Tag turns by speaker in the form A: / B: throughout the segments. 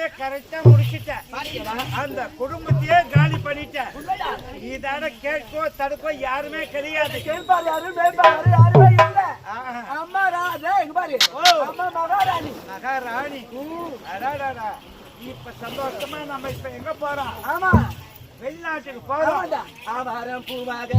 A: வேலையை கரெக்டா முடிச்சிட்டேன். அந்த குடும்பத்தையே காலி பண்ணிட்டேன். இதான கேட்கோ தடுக்கோ யாருமே கிடையாது.
B: கேட்பாரு யாருமே இல்ல. அம்மா ராஜா எங்க பாரு. அம்மா மகாராணி.
A: மகாராணி. அடாடாடா. இப்ப சந்தோஷமா நம்ம இப்ப எங்க போறோம்?
B: ஆமா,
A: வெளிநாட்டுக்கு போறோம்.
B: ஆவாரம் பூவாக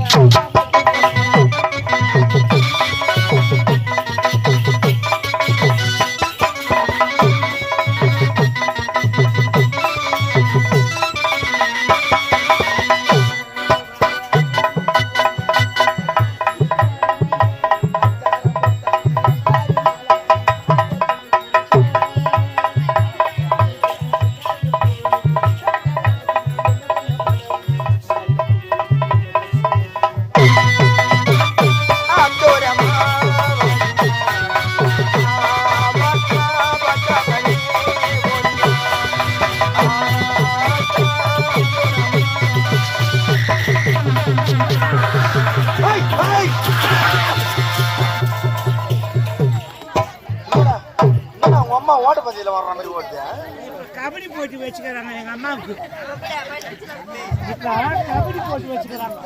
C: ஓட்ட பந்தயில வர்ற மாதிரி ஓடுது.
A: கபடி போட்டு வச்சுக்கிறாங்க எங்க அம்மாவுக்கு. இப்ப கபடி போட்டு வச்சுக்கிறாங்க.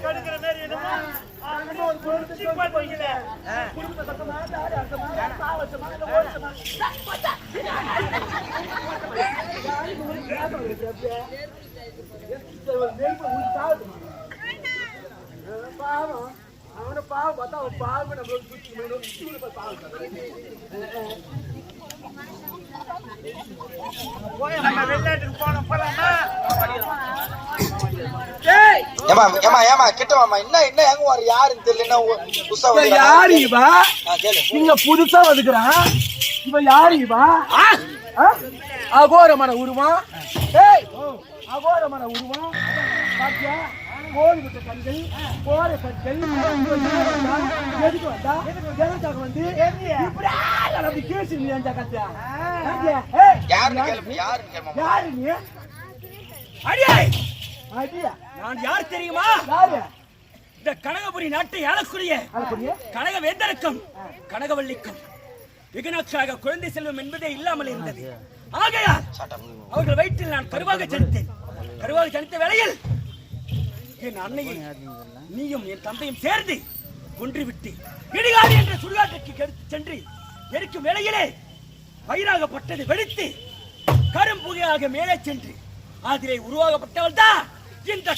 A: கடுக்கிற மாதிரி என்னமோ
B: பாவம் அவனை பாவம் பார்த்தா அவன் பாவம் நம்மளுக்கு
A: வெளிநாட்டுக்கு போன போலாமா?
C: கிட்ட வாமா. என்ன எங்க வர யாருன்னு தெரியல.
B: யாரு இவா? நீங்க புதுசா வந்துக்கிறான். இவ யாரு இவா? அகோரமான உருவம். அகோரமான உருவம். பாத்தியா? கோழி விட்ட கண்கள், கோர கண்கள். எதுக்கு வந்தா? எதுக்காக வந்து இப்படி கேசி நீ அந்த கத்தியா? யாரு நீ? அடியா
D: நான் யார் தெரியுமா?
B: யாரு?
D: இந்த கனகபுரி நாட்டை ஆளக்கூடிய கனக வேந்தருக்கும் கனகவல்லிக்கும் விகனாட்சாக குழந்தை செல்வம் என்பதே இல்லாமல் இருந்தது. ஆகையால் அவர்கள் வயிற்றில் நான் கருவாக ஜனித்தேன். கருவாக ஜனித்த வேளையில் என் அன்னையை நீயும் என் தந்தையும் சேர்ந்து கொன்றுவிட்டு இடிகாடு என்ற சுடுகாட்டுக்கு சென்று எரிக்கும் வேளையிலே பயிராகப்பட்டது வெடித்து கரும்புகையாக மேலே சென்று அதிலே உருவாகப்பட்டவள் தான் இந்த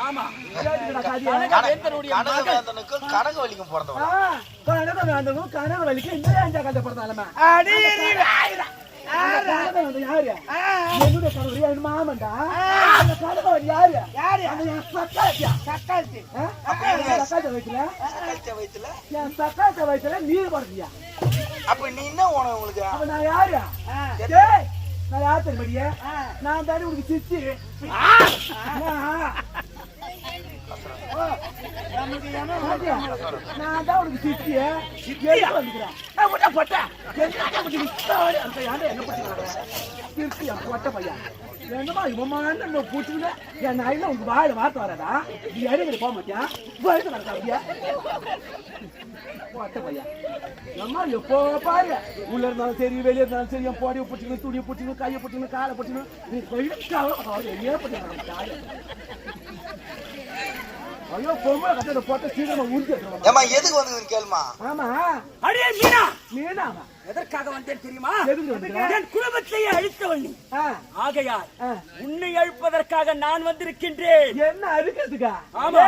D: ஆமா.
C: கனகவல்லிக்கும் பிறந்தவன்.
B: கனகவல்லிக்கு இந்த கதை பிறந்தாலுமா? மாமன்டா கனகவல்லி யாரு? சக்காத்த வயசுல நீர் படுத்தியா?
C: அப்ப நீ என்ன உங்களுக்கு?
B: அப்ப நான் யாரு? நான் யார் தெரியுமா? நான் தானே உனக்கு சிரிச்சு நான் தான் உனக்கு சிரிச்சு வந்துக்கிறேன். ஒட்ட பையன் என்னமா இவமான பூச்சுல என் நாயில உங்க வாயில வார்த்தை வராதா? நீ அடிக்கடி போக மாட்டியா? நடக்காதியா? ஒட்ட பையன் அம்மா எப்போ பாரு உள்ள இருந்தாலும் சரி வெளியே இருந்தாலும் சரி என் போடியை பிடிச்சிக்கணும், துணியை பிடிச்சிக்கணும், கையை பிடிச்சிக்கணும், காலை பிடிச்சிக்கணும். நீ ஐயோ பொம்பளை கட்ட போட்ட சீக்கிரமா உறுதி.
C: எதுக்கு வந்து கேளுமா?
B: ஆமா.
D: அடே மீனா,
B: மீனா
D: எதற்காக வந்தேன் தெரியுமா?
B: என்
D: குடும்பத்தையே அழித்தவள் நீ. ஆகையால் உன்னை அழிப்பதற்காக நான் வந்திருக்கின்றேன்.
B: என்ன அழுக்கிறதுக்கா?
D: ஆமா.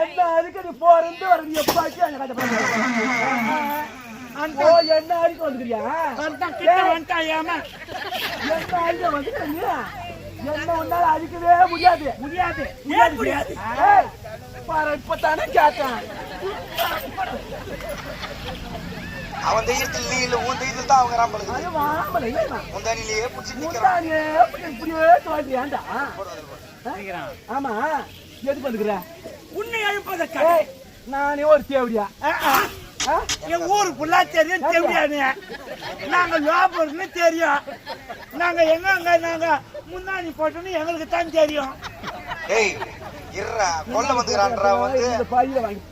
B: என்ன அழுக்க? நீ போறது வரது எப்பாச்சு அங்க கட்ட என்ன அழிக்க வந்துக்கிறியா?
A: வந்துட்டாயாமா?
B: என்ன அழிக்க வந்துக்கிறீங்க? என்ன ஒன்னால அழிக்கவே முடியாது.
A: முடியாது.
D: ஏன் முடியாது?
B: பாரு இப்பதானே கேட்டேன்.
C: அவன் தெய்வத்தில் நீ இல்ல, உன் தெய்வத்தில் தான் அவங்க ராம்பளுக்கு.
B: அது வாம்பல இல்ல.
C: முந்தானிலேயே புடிச்சு நிக்கறான்.
B: இப்படியே தோண்டியாண்டா. ஆமா. எதுக்கு வந்துக்கற?
D: உன்னை அழிப்பதற்காக.
B: நானே ஒரு தேவடியா?
A: என் ஊரு ஃபுல்லா தெரியும் தெரியானு. நாங்க லோபர்னு தெரியும். நாங்க எங்க நாங்க முன்னாடி போட்டோன்னு எங்களுக்கு தான் தெரியும்.
C: ஏய் இருடா கொல்ல வந்துறான்டா வந்து
B: இந்த பைய வாங்கி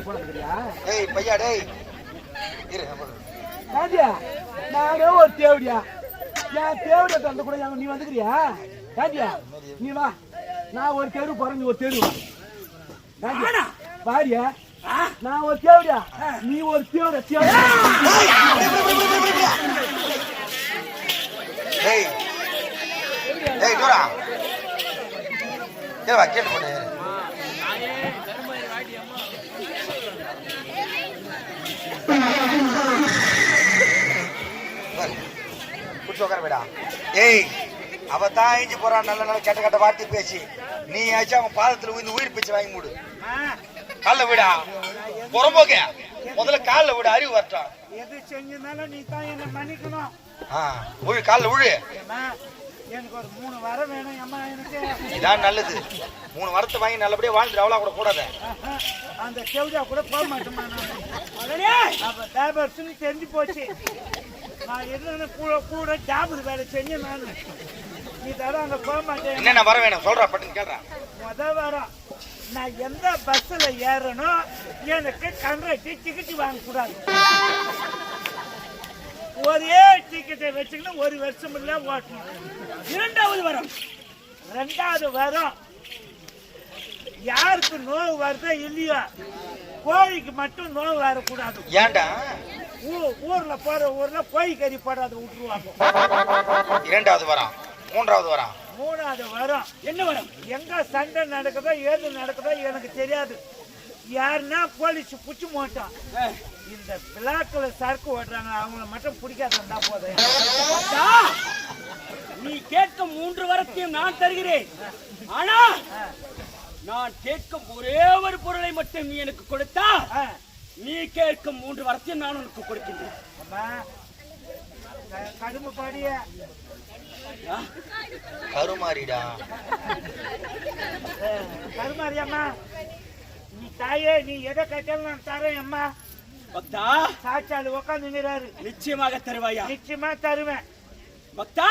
B: போடுறியா?
C: ஏய் பையா டேய் இரு
B: காந்தியா நானே ஒரு தேவடியா. என் தேவடியா தந்து கூட நீ வந்துக்கிறியா? காந்தியா நீ வா. நான் ஒரு தெரு போறேன், நீ ஒரு தெரு வா. காந்தியா பாரியா, நான் ஒரு தேவடியா, நீ ஒரு தேவடியா.
C: ஏய் ஏய் டோரா ஏய் வா கேட்டு போடு. ஏய் அவ தான் ஏஞ்சி போறான் நல்ல நல்ல கெட்ட கெட்ட வார்த்தை பேசி நீ ஆச்சும் அவன் பாதத்துல விழுந்து உயிர் பிச்சு வாங்கி மூடு. கால விடா புறம்போக்க முதல்ல காலில் விட அறிவு வரட்டும்.
A: எது செஞ்சிருந்தாலும் நீ தான் என்ன மன்னிக்கணும்.
C: உழு காலில் உழு.
A: எனக்கு ஒரு 3 வாரம் வேணும் அம்மா. எனக்கு
C: இதான் நல்லது. 3 வாரத்தை வாங்கி நல்லபடியா வாழ்ந்துட்டு அவளா கூட கூடாது.
A: அந்த செவ்ஜா கூட போக மாட்டேமா. அப்ப டேபர்ஸ்ன்னு தெரிஞ்சு போச்சு. நான் என்ன கூட ஜாபுக்கு வேலை செஞ்சேன். நான் நீ தர அங்க போக மாட்டேன்.
C: என்ன வர வேணும் சொல்றா பட்டுன்னு கேள்றா.
A: வாரம் நான் எந்த பஸ்ல ஏறணும் எனக்கு கண்ட்ராக்டர் டிக்கெட் வாங்க கூடாது. ஒரே டிக்கெட்டை வச்சுக்கணும், 1 வருஷம் இல்ல ஓட்டணும். 2வது வாரம் யாருக்கு நோவு வருதோ இல்லையோ கோழிக்கு மட்டும் நோவு வரக்கூடாது.
C: ஏண்டா
A: ஊர்ல போற ஊர்ல கோழி கறி போடாத விட்டுருவாங்க.
C: 2வது வாரம் 3வது வாரம்
A: 3வது வாரம் என்ன வரும்? எங்க சண்டை நடக்குதோ ஏது நடக்குதோ எனக்கு தெரியாது. யாருன்னா போலீஸ் புடிச்சு மாட்டான். இந்த பிளாக்ல சரக்கு ஓட்டுறாங்க அவங்கள மட்டும் பிடிக்காதான் போதும்.
D: நீ கேட்கும் 3 வரத்தையும் நான் தருகிறேன். ஆனா நான் கேட்கும் ஒரே ஒரு பொருளை மட்டும் நீ எனக்கு கொடுத்தா நீ கேட்கும் 3 வரத்தையும் நான் உனக்கு கொடுக்கின்றேன்.
A: கடுமை பாடிய
C: கருமாரிடா.
A: கருமாரியம்மா நீ தாயே, நீ எதை கேட்டாலும் நான் தரேன் அம்மா.
D: பக்தா
A: சாட்சாடு உட்காந்துங்கிறாரு.
D: நிச்சயமாக தருவாயா?
A: நிச்சயமா தருவேன்
D: பக்தா.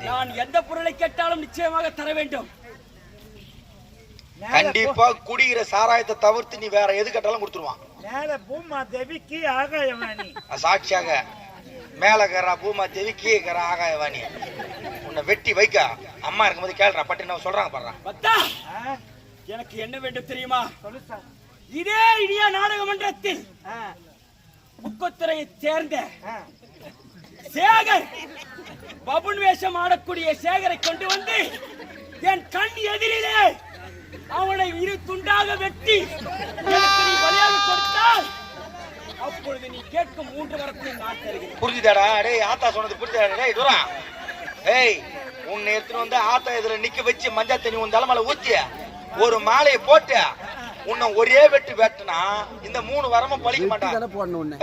D: நான் எந்த பொருளை கேட்டாலும் நிச்சயமாக தர வேண்டும்.
C: கண்டிப்பா குடிக்கிற சாராயத்தை தவிர்த்து நீ வேற எது கேட்டாலும் கொடுத்துருவான்.
A: மேல பூமா தேவிக்கு ஆகாயவாணி
C: சாட்சியாக மேலக்கறா பூமா தேவி கீழே ஆகாயவாணி. உன்னை வெட்டி வைக்க அம்மா இருக்கும்போது கேள்றா பட்டு என்ன சொல்றாங்க பாடுறான்.
D: பக்தா எனக்கு என்ன வேண்டும் தெரியுமா?
A: சொல்லு சார்.
D: இதே இனியா நாடக மன்றத்தில் முக்கத்துறையை சேர்ந்த சேகர் பபுன் வேஷம் ஆடக்கூடிய சேகரை கொண்டு வந்து என் கண் எதிரிலே அவனை 2 துண்டாக வெட்டி எனக்கு நீ பலியாக கொடுத்தால் அப்பொழுது நீ கேட்கும் 3 வரத்தையும் நான் தருகிறேன்.
C: புரிஞ்சுதாடா? டேய் ஆத்தா சொன்னது புரிஞ்சுதாடா? டேய் தூரா ஏய் உன்னை எடுத்துட்டு வந்து ஆத்தா எதிர நிக்க வச்சு மஞ்சள் தண்ணி உன் தலைமையில ஊத்தி ஒரு மாலையை போட்டு உன்னை ஒரே வெட்டு வெட்டுனா இந்த 3 வரமும் பழிக்க மாட்டான்.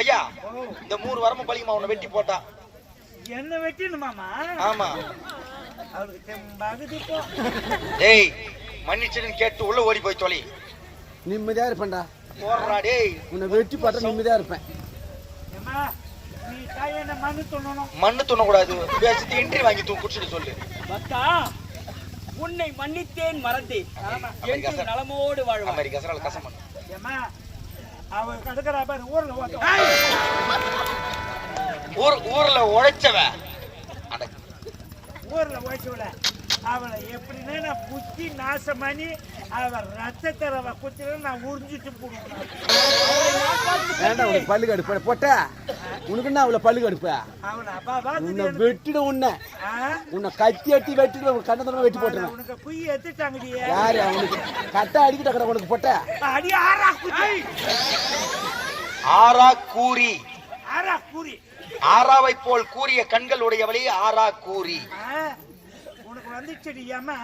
C: ஐயா இந்த 3 வரமும் பழிக்குமா உன்னை வெட்டி போட்டா?
A: என்ன வெட்டினுமாமா?
C: ஆமா.
A: அவருக்கு தெம்பாகுது இப்போ.
C: டேய் மன்னிச்சுன்னு கேட்டு உள்ள ஓடி போய் தொலை.
B: நிம்மதியா இருப்பேன்டா.
C: போறா டேய்.
B: உன்னை வெட்டி போட்டா நிம்மதியா இருப்பேன்.
A: ஏமா நீ தாயன மண்ணு துண்ணணும்.
C: மண்ணு துண்ணக்கூடாது. பேசிட்டு இன்ட்ரி வாங்கி குடிச்சிட்டு சொல்லு.
D: பக்தா உன்னை மன்னித்தேன் மறந்தேன். என்று நலமோடு வாழ்வாய்.
C: அமெரிக்கா சரல கசம் பண்ணு.
A: ஏமா அவ கடக்கறா பாரு ஊர்ல ஓட்ட.
C: ஊர்ல உழைச்சவ அட
A: ஊர்ல ஓய்ச்சவள அவளை எப்படின்னா நான் புத்தி நாசம் பண்ணி அவ ரத்தத்தரவ குத்திர நான் உறிஞ்சிட்டு போடுவேன்.
B: வேண்டாம் உனக்கு பல்லு கடுப்பு போட்ட உனக்கு என்ன அவளை பல்லு கடுப்பு?
A: அவளை அப்பா
B: உன்னை வெட்டிடும். உன்னை கத்தி அட்டி வெட்டிட்டு கண்ணத்தனமா வெட்டி போட்டுருவேன்.
A: உனக்கு குய் எடுத்துட்டாங்கடி.
B: யாரு அவனுக்கு கட்டை அடிக்கிட்ட கடை உனக்கு போட்ட
A: அடி ஆறா குத்தி
C: ஆரா கூரி
A: ஆறா கூரி
C: ஆராவை போல் கூறிய கண்கள் உடையவளே ஆரா கூரி.
A: உனக்கு வந்துச்சடி ஏமா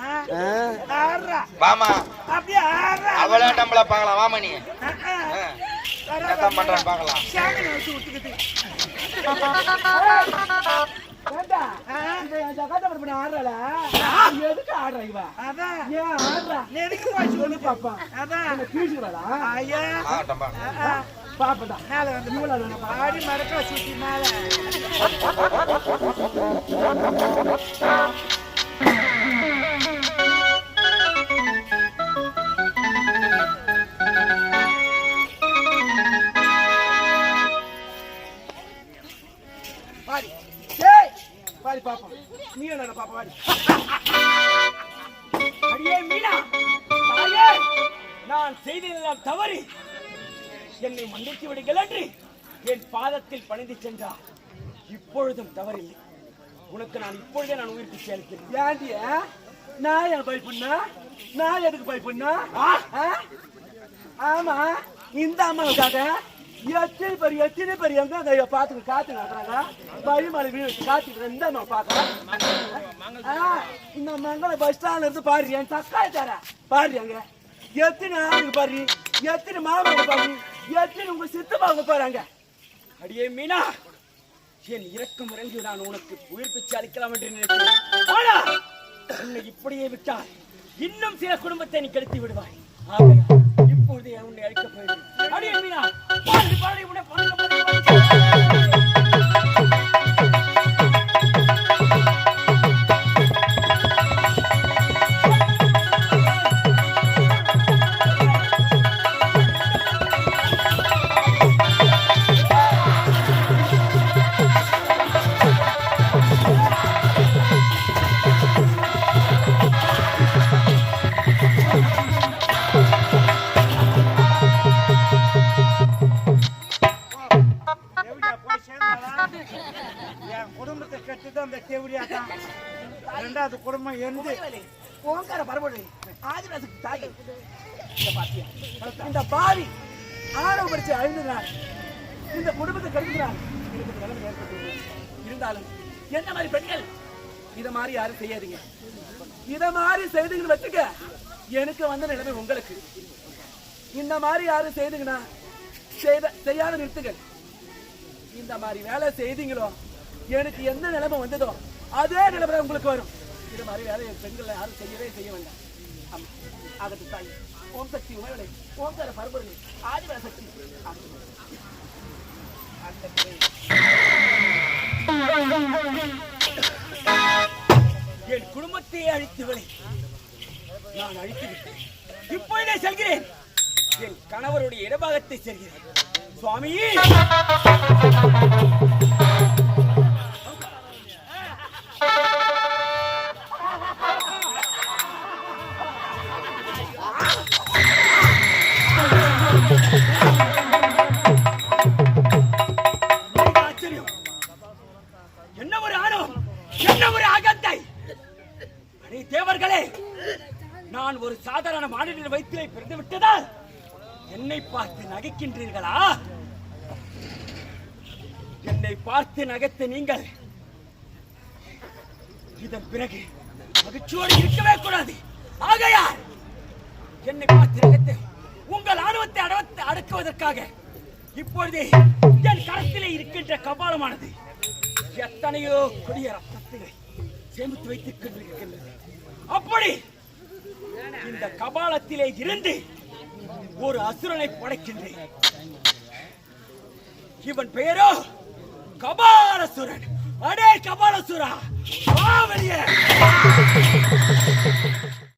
A: ஆறா
C: வாமா
A: அப்படியே ஆறா
C: அவள நம்மள பார்க்கலாம். வாமா நீ என்ன பண்றான்னு பார்க்கலாம்.
A: சாங்கல வச்சு விட்டுக்கிட்டு
B: ஏண்டா இந்த ஜகாத்த பண்ணி ஆடுறல எதுக்கு ஆடுற இவ
A: அதான்
B: ஏன் ஆடுற
A: நெருக்கி போச்சு
B: சொல்லு பாப்பா
A: அதான்
B: பீசுறடா
A: ஐயா
B: பாப்படா
A: மேல வந்து
B: இவள
A: பாடி மறக்க சுத்தி மேல
B: பாடி டேய் பாடி பாப்பா நீ என்னடா பாப்பா பாடி
D: அடியே மீனா தாயே நான் செய்ததெல்லாம் தவறு என்னை மன்னித்து விடுங்கள் என்று என் பாதத்தில் பணிந்து சென்றார் இப்பொழுதும் தவறில்லை உனக்கு நான் இப்பொழுதே நான் உயிர்த்து சேர்க்கிறேன்
B: ஏண்டிய நான் என் பயப்பண்ணா நான் எதுக்கு பயப்பண்ணா ஆமா இந்த அம்மாவுக்காக எத்தனை பேர் எங்க அதை பார்த்து காத்து நடக்கிறாங்க வழிமலை வீடு காத்துட்டு இந்த அம்மா பார்க்கலாம் இந்த மங்கள பஸ் ஸ்டாண்ட்ல இருந்து பாரு என் தக்காளி தர பாரு அங்க எத்தனை ஆளுங்க பாரு எத்தனை மாமாங்க பாரு எத்தனை உங்க சித்தப்பாங்க பாருங்க
D: அடியே மீனா என் இரக்கம் இறங்கி நான் உனக்கு உயிர் பிச்சை அளிக்கலாம் என்று நினைக்கிறேன் ஆனா உன்னை இப்படியே விட்டால் இன்னும் சில குடும்பத்தை நீ கெடுத்து விடுவாய் ஆகையால் இப்பொழுதே உன்னை அழிக்கப் போகிறேன் அடியே மீனா பாடி பாடி உன்னை
A: என் குடும்பத்தை கட்டுதான் அந்த தேவடியா தான் ரெண்டாவது குடும்பம் எந்த
B: ஓங்கார பரபடி ஆதிவாசிக்கு தாய் இந்த பாவி ஆணவ பரிச்சை அழிந்துறார் இந்த குடும்பத்தை கெடுக்கிறார் இருந்தாலும் என்ன மாதிரி பெண்கள் இத மாதிரி யாரும் செய்யாதீங்க இத மாதிரி செய்துங்கன்னு வச்சுக்க எனக்கு வந்த நிலைமை உங்களுக்கு இந்த மாதிரி யாரும் செய்துங்கன்னா செய்யாத நிறுத்துங்கள் இந்த மாதிரி வேலை செய்தீங்களோ எனக்கு எந்த நிலைமை வந்ததோ அதே நிலைமை உங்களுக்கு வரும் இது மாதிரி வேலையை பெண்கள் யாரும் செய்ய வேண்டாம் ஆகத்து தாய் ஓம் சக்தி உமைகளை ஓம்கார பரம்பரை ஆதிவார சக்தி
D: என் குடும்பத்தை அழித்துவிடு நான் அழித்து விட்டேன் இப்பொழுதே செல்கிறேன் என் கணவருடைய இடபாகத்தை செல்கிறேன் சுவாமி ஆச்சரியம் என்ன ஒரு ஆணவம் என்ன ஒரு அகந்தை அடே தேவர்களே நான் ஒரு சாதாரண மாநில வயிற்றிலே பிறந்து விட்டதால் என்னை பார்த்து நகைக்கின்றீர்களா என்னை பார்த்து நகைத்த நீங்கள் இதன் பிறகு மகிழ்ச்சியோடு இருக்கவே கூடாது ஆகையால் என்னை பார்த்து நகைத்து உங்கள் ஆணவத்தை அடக்குவதற்காக இப்பொழுது என் கரத்திலே இருக்கின்ற கபாலமானது எத்தனையோ கொடிய ரத்தத்தை சேமித்து வைத்துக் கொண்டிருக்கின்றது அப்படி இந்த கபாலத்திலே இருந்து ஒரு அசுரனை படைக்கின்றேன் இவன் பெயரோ கபாலசுரன் அடே கபாலசுரா வா வெளியே